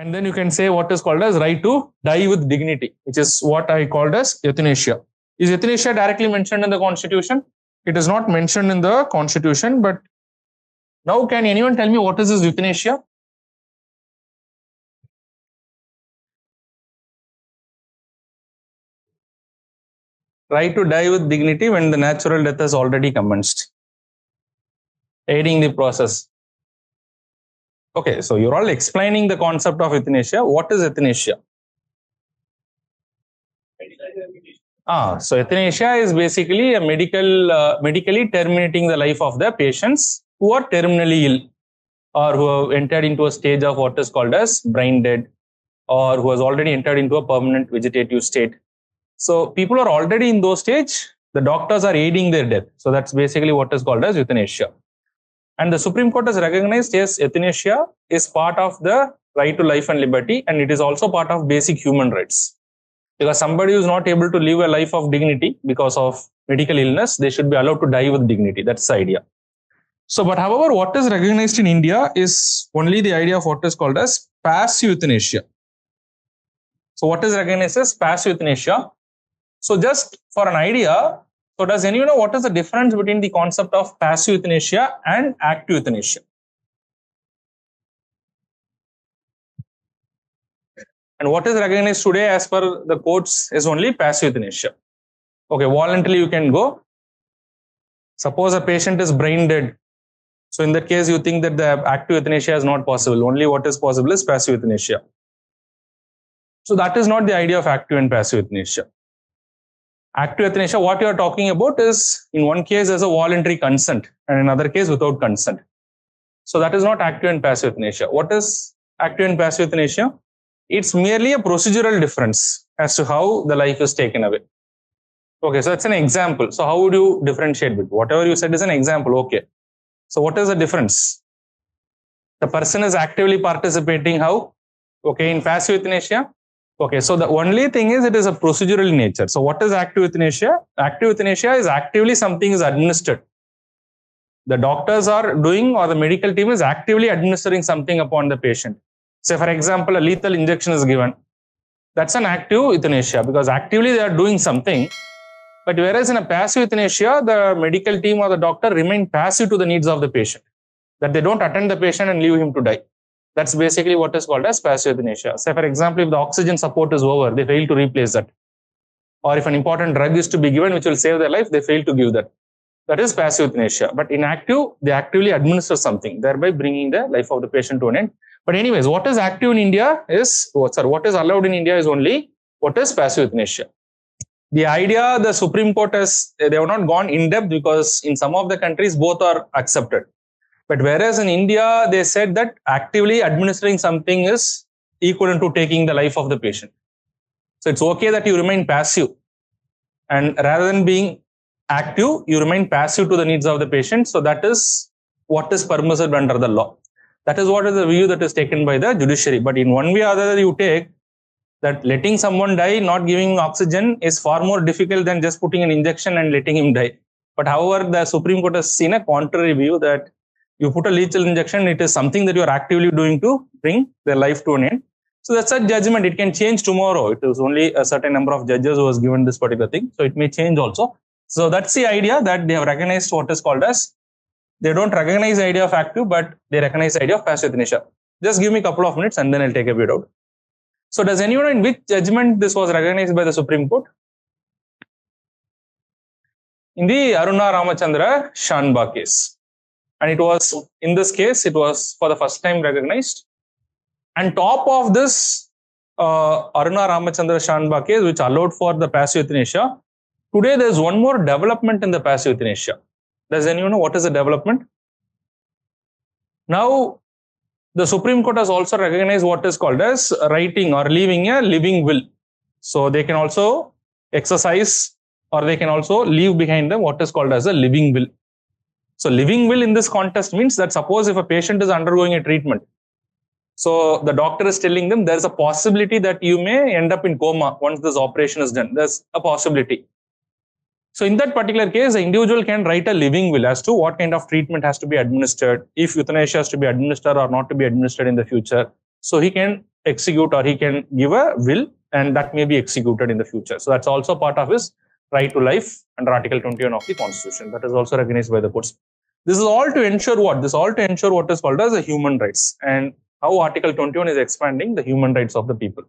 And then you can say what is called as right to die with dignity, which is what I called as euthanasia. Is euthanasia directly mentioned in the Constitution? It is not mentioned in the Constitution, but now can anyone tell me what is this euthanasia? Right to die with dignity when the natural death has already commenced. Aiding the process. Okay, so you're all explaining the concept of euthanasia. What is euthanasia? So euthanasia is basically a medically terminating the life of the patients who are terminally ill or who have entered into a stage of what is called as brain dead, or who has already entered into a permanent vegetative state. So people are already in those stage, the doctors are aiding their death. So that's basically what is called as euthanasia. And the Supreme Court has recognized, yes, euthanasia is part of the right to life and liberty, and it is also part of basic human rights. Because somebody who is not able to live a life of dignity because of medical illness, they should be allowed to die with dignity. That's the idea. So, but however, what is recognized in India is only the idea of what is called as passive euthanasia. So, what is recognized as passive euthanasia? So, just for an idea, so does anyone know what is the difference between the concept of passive euthanasia and active euthanasia? And what is recognized today as per the courts is only passive euthanasia. Okay, voluntarily you can go. Suppose a patient is brain dead. So in that case, you think that the active euthanasia is not possible. Only what is possible is passive euthanasia. So that is not the idea of active and passive euthanasia. Active euthanasia, what you are talking about is, in one case there's a voluntary consent and in another case without consent. So that is not active and passive euthanasia. What is active and passive euthanasia? It's merely a procedural difference as to how the life is taken away. Okay, so it's an example. So how would you differentiate between whatever you said is an example? Okay. So what is the difference? The person is actively participating how? Okay, in passive euthanasia. Okay, so the only thing is it is a procedural in nature. So what is active euthanasia? Active euthanasia is actively something is administered. The doctors are doing, or the medical team is actively administering something upon the patient. Say for example, a lethal injection is given. That's an active euthanasia because actively they are doing something. But whereas in a passive euthanasia, the medical team or the doctor remain passive to the needs of the patient. That they don't attend the patient and leave him to die. That's basically what is called as passive euthanasia. Say for example, if the oxygen support is over, they fail to replace that. Or if an important drug is to be given which will save their life, they fail to give that. That is passive euthanasia. But in active, they actively administer something, thereby bringing the life of the patient to an end. But anyways, what is active in India is, what is allowed in India is only what is passive euthanasia. The idea the Supreme Court has, they have not gone in depth because in some of the countries both are accepted. But whereas in India, they said that actively administering something is equivalent to taking the life of the patient. So it's okay that you remain passive. And rather than being active, you remain passive to the needs of the patient. So that is what is permissible under the law. That is what is the view that is taken by the judiciary. But in one way or other, you take that letting someone die, not giving oxygen is far more difficult than just putting an injection and letting him die. But however, the Supreme Court has seen a contrary view that you put a lethal injection, it is something that you are actively doing to bring their life to an end. So that's a judgment. It can change tomorrow. It is only a certain number of judges who has given this particular thing. So it may change also. So that's the idea that they have recognized what is called as, they don't recognize the idea of active, but they recognize the idea of passive euthanasia. Just give me a couple of minutes and then I'll take a bit out. So does anyone know in which judgment this was recognized by the Supreme Court? In the Aruna Ramachandra Shanbha case. And it was, in this case, it was for the first time recognized. And top of this Aruna Ramachandra Shanbha case, which allowed for the passive euthanasia, today there is one more development in the passive euthanasia. Does anyone know what is the development? Now, the Supreme Court has also recognized what is called as writing or leaving a living will. So they can also exercise or they can also leave behind them what is called as a living will. So living will in this context means that suppose if a patient is undergoing a treatment, so the doctor is telling them there is a possibility that you may end up in coma once this operation is done. There's a possibility. So in that particular case, the individual can write a living will as to what kind of treatment has to be administered, if euthanasia has to be administered or not to be administered in the future. So he can execute, or he can give a will, and that may be executed in the future. So that's also part of his right to life under Article 21 of the Constitution. That is also recognized by the courts. This is all to ensure what? This is all to ensure what is called as the human rights, and how Article 21 is expanding the human rights of the people.